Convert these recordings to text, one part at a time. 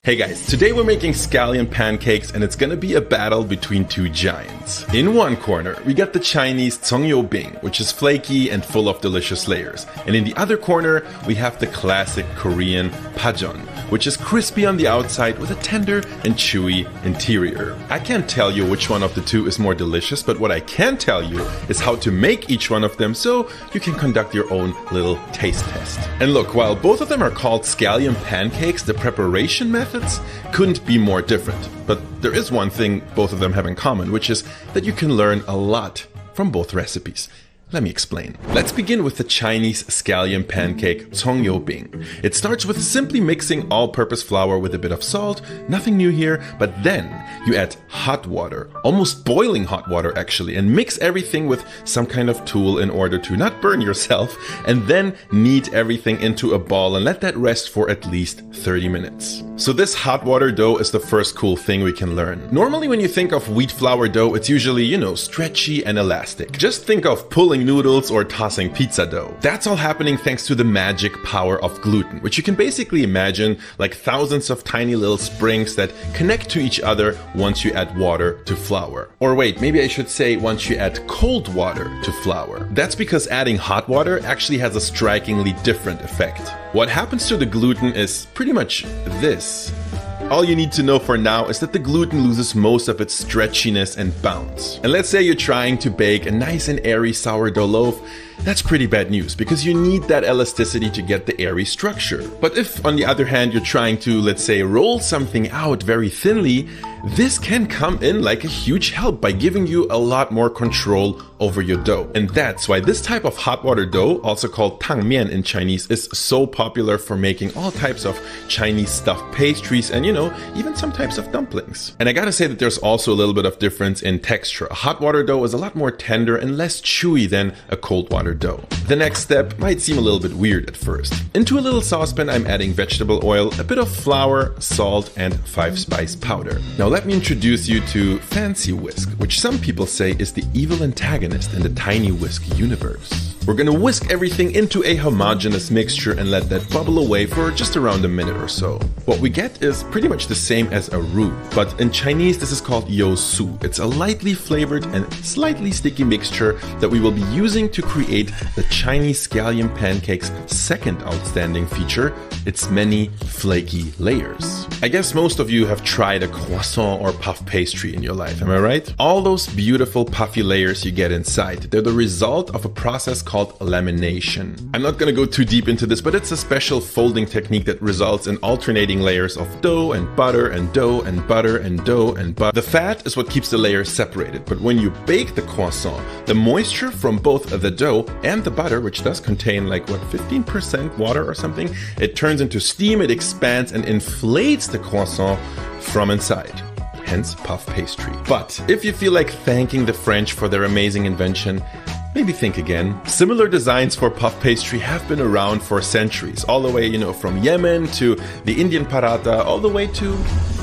Hey guys, today we're making scallion pancakes and it's gonna be a battle between two giants. In one corner, we got the Chinese葱油饼, which is flaky and full of delicious layers. And in the other corner, we have the classic Korean pajeon, which is crispy on the outside with a tender and chewy interior. I can't tell you which one of the two is more delicious, but what I can tell you is how to make each one of them so you can conduct your own little taste test. And look, while both of them are called scallion pancakes, the preparation methods couldn't be more different. But there is one thing both of them have in common, which is that you can learn a lot from both recipes. Let me explain. Let's begin with the Chinese scallion pancake葱油饼. It starts with simply mixing all-purpose flour with a bit of salt, nothing new here, but then you add hot water, almost boiling hot water actually, and mix everything with some kind of tool in order to not burn yourself, and then knead everything into a ball and let that rest for at least 30 minutes. So this hot water dough is the first cool thing we can learn. Normally when you think of wheat flour dough, it's usually, stretchy and elastic. Just think of pulling noodles or tossing pizza dough. That's all happening thanks to the magic power of gluten, which you can basically imagine like thousands of tiny little springs that connect to each other once you add water to flour. Or wait, maybe I should say once you add cold water to flour. That's because adding hot water actually has a strikingly different effect. What happens to the gluten is pretty much this. All you need to know for now is that the gluten loses most of its stretchiness and bounce. And let's say you're trying to bake a nice and airy sourdough loaf. That's pretty bad news because you need that elasticity to get the airy structure. But if, on the other hand, you're trying to, let's say, roll something out very thinly, this can come in like a huge help by giving you a lot more control over your dough. And that's why this type of hot water dough, also called tangmian in Chinese, is so popular for making all types of Chinese stuffed pastries and, even some types of dumplings. And I gotta say that there's also a little bit of difference in texture. A hot water dough is a lot more tender and less chewy than a cold water dough. The next step might seem a little bit weird at first. Into a little saucepan, I'm adding vegetable oil, a bit of flour, salt, and 5-spice powder. Now let me introduce you to fancy whisk, which some people say is the evil antagonist in the tiny whisk universe. We're gonna whisk everything into a homogeneous mixture and let that bubble away for just around a minute or so. What we get is pretty much the same as a roux, but in Chinese this is called you-su. It's a lightly flavored and slightly sticky mixture that we will be using to create the Chinese scallion pancake's second outstanding feature, its many flaky layers. I guess most of you have tried a croissant or puff pastry in your life, am I right? All those beautiful puffy layers you get inside, they're the result of a process called lamination. I'm not gonna go too deep into this, but it's a special folding technique that results in alternating layers of dough and butter and dough and butter and dough and butter. The fat is what keeps the layers separated, but when you bake the croissant, the moisture from both the dough and the butter, which does contain 15% water or something, it turns into steam, it expands and inflates the croissant from inside. Hence puff pastry. But if you feel like thanking the French for their amazing invention, maybe think again. Similar designs for puff pastry have been around for centuries, all the way, from Yemen to the Indian paratha, all the way to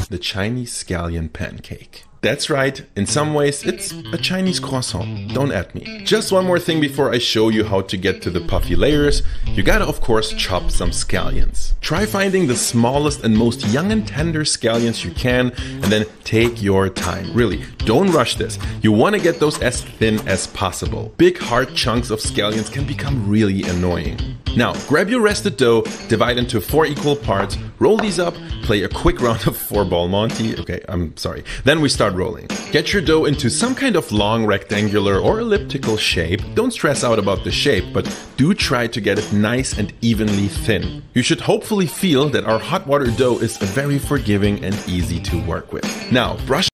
the Chinese scallion pancake. That's right, in some ways it's a Chinese croissant, don't at me. Just one more thing before I show you how to get to the puffy layers, you gotta of course chop some scallions. Try finding the smallest and most young and tender scallions you can, and then take your time. Really, don't rush this. You wanna get those as thin as possible. Big hard chunks of scallions can become really annoying. Now, grab your rested dough, divide into 4 equal parts, roll these up, play a quick round of 4-ball Monty. Okay, I'm sorry. Then we start rolling. Get your dough into some kind of long rectangular or elliptical shape. Don't stress out about the shape, but do try to get it nice and evenly thin. You should hopefully feel that our hot water dough is very forgiving and easy to work with. Now, brush